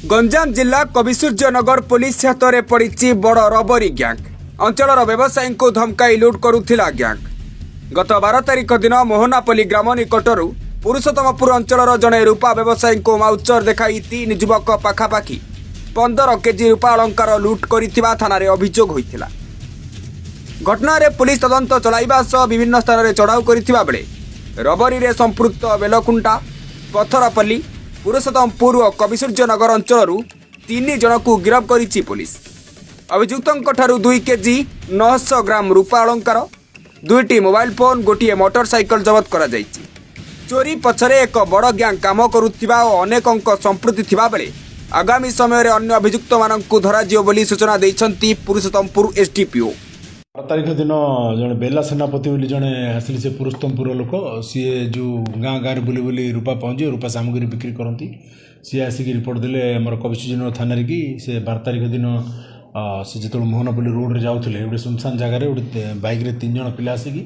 गंजाम जिला कविसूर्यनगर पुलिस हाथ में पड़ी बड़ रबरी ग्यांग। अंचल व्यवसायी को धमकाई लुट करुथिला ग्यांग। गत 12 तारिख दिन मोहनापल्ली ग्राम निकटर पुरुषोत्तमपुर अंचल जड़े रूपा व्यवसायी को माउचर देखाई 3 युवक पाखापाखि 15 केजी रूपा अलंकार लुट करिथिबा थाना रे अभियोग होइथिला। घटना रे पुलिस तदंत चलाइबा सह विभिन्न स्थान में चढ़ाऊ करिथिबा बेले रबरी रे संपृक्त बेलकुंटा, पथरपल्ली, पुरुषोत्तमपुर और कविसूर्यनगर अंचल 3 जन को गिरफ्त करिछि पुलिस। अभियुक्तों 2 केजी 900 ग्राम रूपा अलंकार, 2टी मोबाइल फोन, गोटे मोटरसाइकल जबत करा जाइछि। चोरी पछरे एक बड़ ग्यांग काम करुथिबा और अनेकक संपृक्ति थिबा बेले आगामी समय रे अन्य अभियुक्त माननकु धराजियो बोली सूचना दैछन्ति पुरुषोत्तमपुर एसडीपीओ। 12 तारिख दिन जड़े बेला सेनापति बोली जड़े आसिले से पुरुषोत्तमपुर लोक सी जो गाँ गाँव बुली बुली रूपा पहुँचे रूपा सामग्री बिक्री करती सी आसिक रिपोर्ट देले आम कविसूर्यनगर थाना कि से 12 तारिख दिन से जो मोहनापल्ली रोड रे जाऊे गोटे सुनसान जगार गोटे बैक रे 3 जन पिला आसिकी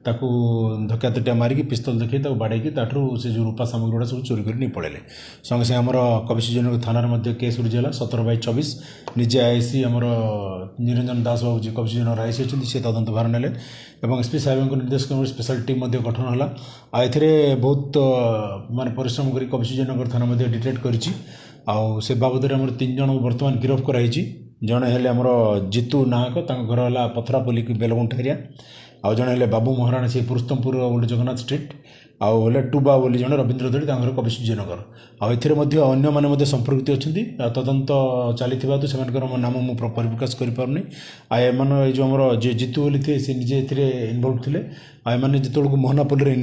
ताकू धक्का तटिया मारिकी पिस्तल देखी बाड़े ताठू से जो रूपा सामग्री गुड़ा सब चोरी कर नहीं पड़े। संगे संगे आमर कविसूर्यनगर थाना केस रुझी 17/24 निजे आईसी आमर निरंजन दास बाबू जी कविसूर्यनगर आईसी अच्छे से तदंत भार ने एसपी साहेब निर्देश क्रम स्पेशल टीम गठन है। आ बहुत मान परिश्रम कर कविसूर्यनगर थाना डिटेक्ट कर बाबद 3 जन बर्तमान गिरफ्त कराई। जड़े हेले आमर जितू नाहक घर है पथरापल्ली बेलगुंठा एरिया, आउ जड़े हेले बाबू महाराणा से पुरुषोत्तमपुर गोटे जगन्नाथ स्ट्रीट, आउ हेले टुबा बोली जड़े रवींद्र दड़ी घर कविसूर्यनगर। अन्य मैंने संपृक्ति अच्छा तदंत चली से नाम मुझे परिप्रकाश करें। आम जो आम जितू बोली थे सी निजे इनवल्व थे। आने जो मोहनापल्ली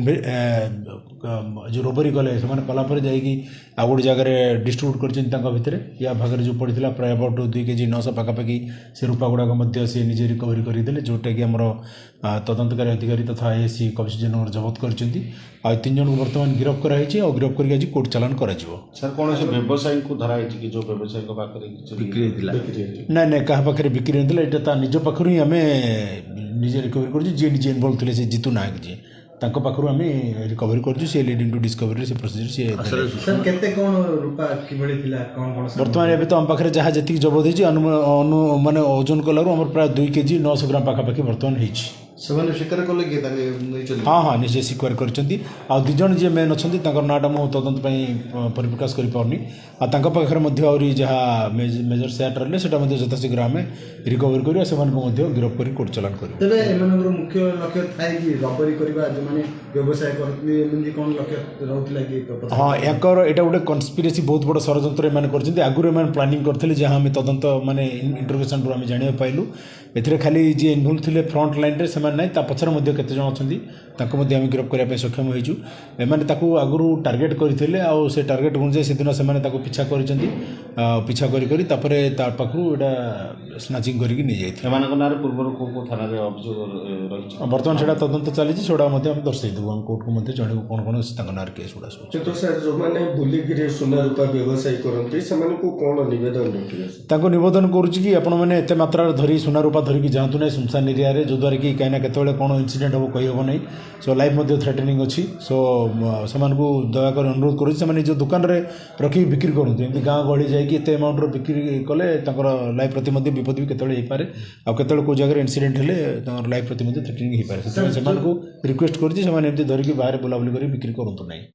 जो रोबरी कले से कलापर जाकि आ गोटे जगह डिस्ट्रीब्यूट कर या भाग जो पड़ा प्राय अबाउट 2 केजी 900 पाखापाखि से रूपा गुड़ाक से निजे रिकवरी करदे जोटा कि आम तदंतकारी अधिकारी तथा आईएससी कविसूर्यनगर जबत कर 3 जन को बर्तमान गिरफ्त कराई और गिरफ्त करके आज कोर्ट चालान कर सर कौन से व्यवसायी को धरा कि जो व्यवसायी बिक्री ना ना क्या पाखे बिक्री नहीं यहाँ निज पाखर ही आम निजे रिकवरी कर जी निजे इनवल्व थे से जितू नायक जी तांको पाखरु आमे रिकवरी करछु से लीडिंग टू डिस्कवरी से प्रोसीजर से सर केते कोन रूपा किबळी थिला कोन कोन वर्तमान एबे तो हम पाखरे जहा जति जबत हेछि माने ओजन कलारु हमर प्राय 2 केजी 900 ग्राम पाखा पाखी वर्तमान हेछि। समान स्वीकार करले कि ताके नै चली हां हां निश्चय स्वीकार करछंती। आ 2 जन जे मेन अछंती ताकर नाटा मो तदंत पई परिप्रकाश करि पाउनी। आ तांका पाखरे मध्ये औरी जहा मेजर सेट रहले सेटा मध्ये यथाशीघ्र आमे रिकवरी करिया सेमान को मध्ये गिरफ्त करि कोर्ट चालान करियो। तबे एमानकर मुख्य लक्ष्य थाय कि रबरी करबा जे माने व्यवसाय करथि एमन कोन लक्ष्य रहउतला कि हां एकर एटा गोटे कन्स्पिरेसी बहुत बड़ षडयंत्र एमान करछंती। आगुरे एमान प्लानिंग करथिले जहा हम तदंत माने इंटरोगेशन रो हम जानिया पाइलु एथिरे खाली जे इन्वॉल्व थिले फ्रंट लाइन रे सेमान नै ता पछर मध्ये केते जण अछंती ताको मध्ये हम गिरफ्त करिया पे सक्षम होइछु। एमाने ताको आगुरु टार्गेट करथिले आ से टार्गेट गुण जे सेदिन सेमाने ताको पिछा करिसंती पिछा करी करी तापरे ता पाखरु एटा स्नैचिंग करिकि नै जाइथि। एमानक नारे पूर्व को थाना रे अभियोग रहिछि वर्तमान सेटा तदंत चली छोड़ा मध्ये हम दर्शाइ देबु हम कोर्ट को मध्ये जणे कोन कोन तांका नार केस उडा सो तो सर जो माने बुली गिरे सोना रूपा व्यवसाय करंती समान को कोन निवेदन रखिले तांको निवेदन करूछि कि आपण माने एते मात्रा धरी सोना रूपा धरी कि जांतु नै सुनसान एरिया रे जो द्वारा कि काइना केतबेले कोन इंसिडेंट हो कहि हो नै सो लाइफ मध्ये थ्रेटनिंग अछि। सो समान को दया कर अनुरोध करूछि समान जो दुकान रे रखि बिक्री करंती एमति गां गळी जाय कि एते अमाउंट रो बिक्री कले तांकर लाइफ प्रति मध्ये विपद भी केतबेले हे पारे आ केतबेले को जगह इंसिडेंट हेले तांकर लाइफ प्रति मध्ये थ्रेटनिंग हे पारे। समान को रिक्वेस्ट करूछि समान एमति धरि कि बाहर बुलाबुली करी बिक्री करंतु नै।